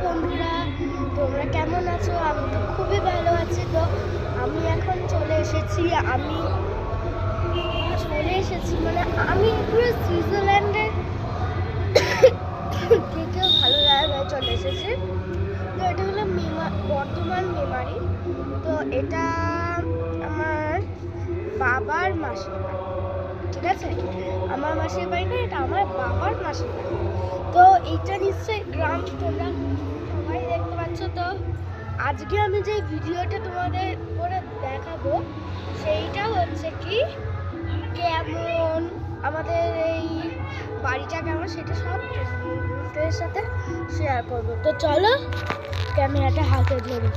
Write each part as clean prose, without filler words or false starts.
বন্ধুরা, তোমরা কেমন আছো? আমি তো খুবই ভালো আছি। তো আমি এখন চলে এসেছি মানে আমি পুরো সুইজারল্যান্ডের থেকেও ভালো জায়গায় চলে এসেছি। তো এটা হলো বর্ধমান মেমারি। তো এটা আমার বাবার মাসির বাড়ি, ঠিক আছে? আমার মাসির বাড়ি না, এটা আমার বাবার মাসির বাড়ি। তো এইটা নিশ্চয়ই গ্রাম, তোমরা সবাই দেখতে পাচ্ছ। তো আজকে আমি যে ভিডিওটা তোমাদের করে দেখাবো সেইটা হচ্ছে কি কেমন আমাদের এই বাড়িটা কেমন সেটা সব তোমাদের সাথে শেয়ার করবো। তো চলো ক্যামেরাটা হাতে ধরি।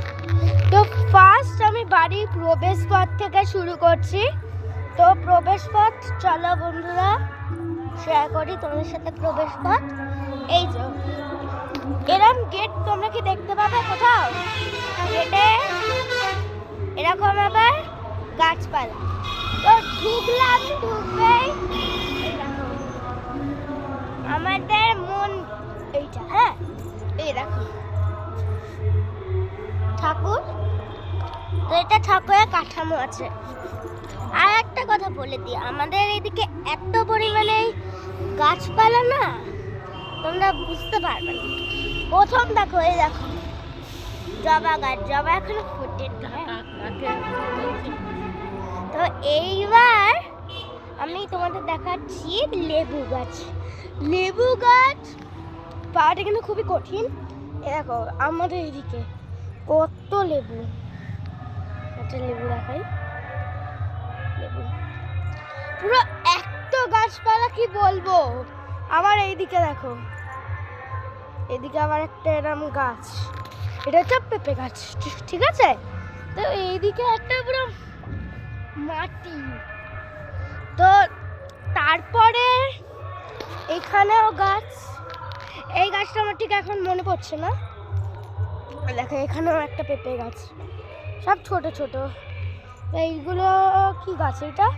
তো ফার্স্ট আমি বাড়ির প্রবেশ পথ থেকে শুরু করছি। তো প্রবেশ পথ, চলো বন্ধুরা শেয়ার করি তোমাদের সাথে প্রবেশ পথ। এই যে এরকম গেট তোমরা কি দেখতে পাবে কোথাও? গেটে এরকম আবার গাছপালা। তো ঢুকবেই আমাদের মন এইটা, হ্যাঁ এই দেখো ঠাকুর। তো এটা ঠাকুরের কাঠামো আছে। আর একটা কথা বলে দিই, আমাদের এদিকে এত পরিমাণে গাছপালা না, তোমরা বুঝতে পারবে না। প্রথম দেখো, এই দেখো জবা গাছ, জবা এখনো ফুটে। তো এইবার আমি তোমাদের দেখাচ্ছি লেবু গাছ। লেবু গাছ পাওয়াটা কিন্তু খুবই কঠিন। দেখো আমাদের এদিকে কত লেবু। একটা লেবু দেখাই, লেবু পুরো এত গাছপালা কি বলবো। আমার এইদিকে দেখো, এদিকে আবার একটা এরম গাছ, এটা হচ্ছে পেঁপে গাছ, ঠিক আছে? তো এইদিকে একটা পুরো মাটি। তো তারপরে এখানেও গাছ, এই গাছটা আমার ঠিক এখন মনে পড়ছে না। দেখো এখানেও একটা পেঁপে গাছ, সব ছোট ছোট। এইগুলো কি গাছ এটা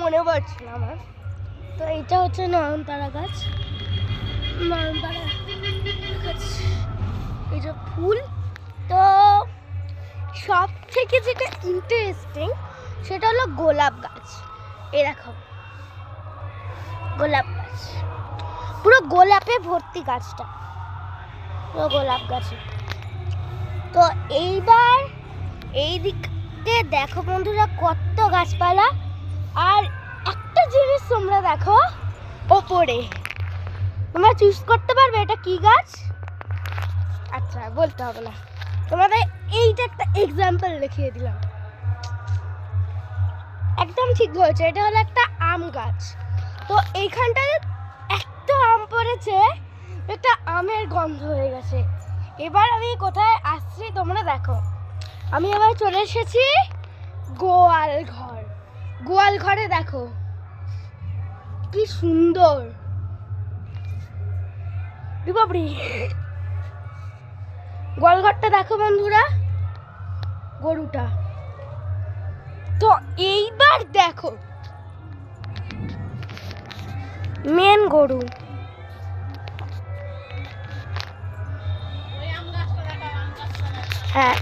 মনে পড়ছে না আমার। তো এইটা হচ্ছে নয়নতারা গাছ, নয়নতারা গাছ, এই যে ফুল। তো সব থেকে যেটা ইন্টারেস্টিং সেটা হলো গোলাপ গাছ। এই দেখো গোলাপ গাছ, পুরো গোলাপে ভর্তি গাছটা, পুরো গোলাপ গাছে। তো এইবার এই দিকে দেখো বন্ধুরা কত গাছপালা। আর একটা জিনিস তোমরা দেখো ওপরে, তোমরা চুজ করতে পারবে এটা কি গাছ? আচ্ছা বলতে হবে না, তোমাদের এইটা একটা এক্সাম্পল দেখিয়ে দিলাম। একদম ঠিক হয়েছে, এটা হলো একটা আম গাছ। তো এইখানটায় এত আম পড়েছে, একটা আমের গন্ধ হয়ে গেছে। এবার আমি কোথায় আসছি তোমরা দেখো, আমি এবার চলে এসেছি গোয়াল ঘর। গোয়াল ঘরে দেখো কি সুন্দর, বাবরি গোয়াল ঘরটা দেখো বন্ধুরা, গরুটা। তো এইবার দেখো মেন গরু। হ্যাঁ,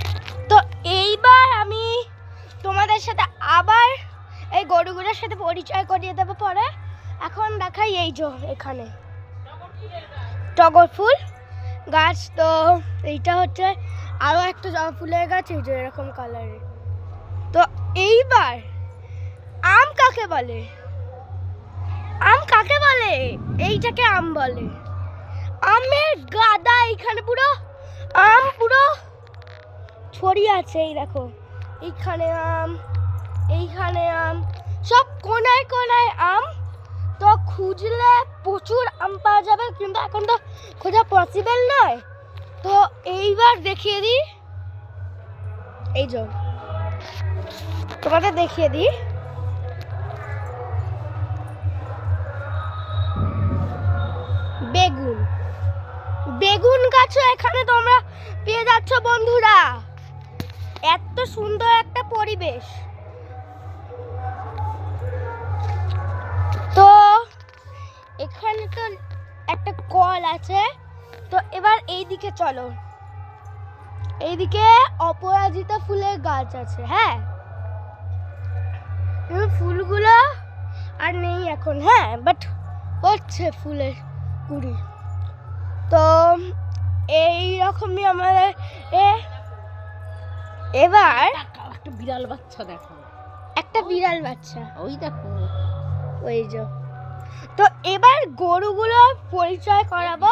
তো এইবার আমি তোমাদের সাথে আবার এই গরুগুলোর সাথে পরিচয় করিয়ে দেবো পরে। এখন দেখাই এই যে এখানে টগর ফুল গাছ। তো এইটা হচ্ছে আরও একটা জবা ফুলের গাছ, এই যে এরকম কালারের। তো এইবার আম কাকে বলে? আম কাকে বলে? এইটাকে আম বলে। আমের গাদা, এইখানে পুরো আম পুরো ছড়িয়ে আছে। এই দেখো এইখানে আম, এইখানে আম, সব কোনায় কোনায় আম। তো খুঁজলে প্রচুর আম পাওয়া যাবে, কিন্তু এখন তো খোঁজা পসিবল নয়। তো এইবার দেখিয়ে দিই, এই যে তোমাদের দেখিয়ে দিই, বেগুন। বেগুন গাছও এখানে তোমরা পেয়ে যাচ্ছ বন্ধুরা। এত সুন্দর একটা পরিবেশ। তো এখানে তো একটা কল আছে। তো এবার এইদিকে চলো, এইদিকে অপরাজিতা ফুলের গাছ আছে। হ্যাঁ, ফুলগুলো আর নেই এখন, হ্যাঁ, বাট হচ্ছে ফুলের কুড়ি। তো এই রকমই আমাদের এবার একটা বিড়াল বাচ্চা দেখো, একটা বিড়াল বাচ্চা, ওই দেখো, ওই যে। তো এবার গরুগুলো পরিচয় করাবো।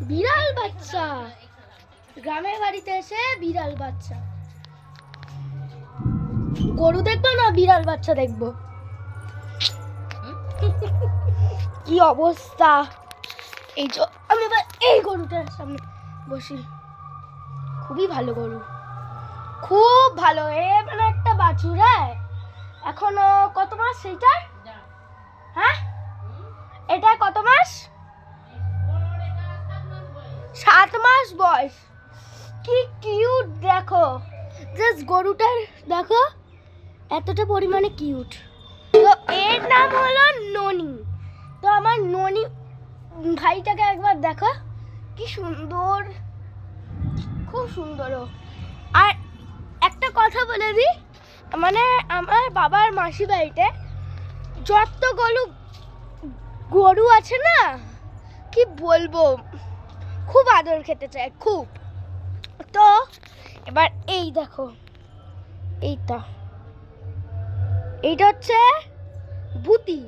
বিড়াল বাচ্চা, গ্রামের বাড়িতে এসে বিড়াল বাচ্চা। গরু দেখবো না বিড়াল বাচ্চা দেখবো? কি অবস্থা! এই যে আমি এবার এই গরুটার সামনে বসি। খুবই ভালো গরু, খুব ভালো। মানে একটা বাছুর। হ্যাঁ, এখনো কত মাস সেইটা? হ্যাঁ, এটা কত মাস? 7 মাস বয়স। কি কিউট দেখো, জাস্ট গরুটার দেখো এতটা পরিমাণে কিউট। তো এর নাম হলো ননি। তো আমার ননি ভাইটাকে একবার দেখো, কি সুন্দর, খুব সুন্দর। আর একটা কথা বলে দিই, মানে আমার বাবার মাসি বাড়িতে যত গরু আছে না, কি বলবো, খুব আদর খেতে চায়, খুব। তো এবার এই দেখো, এইটা হচ্ছে ভূতি,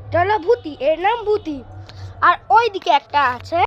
এটা হলো ভূতি, এর নাম ভূতি। আর ওইদিকে একটা আছে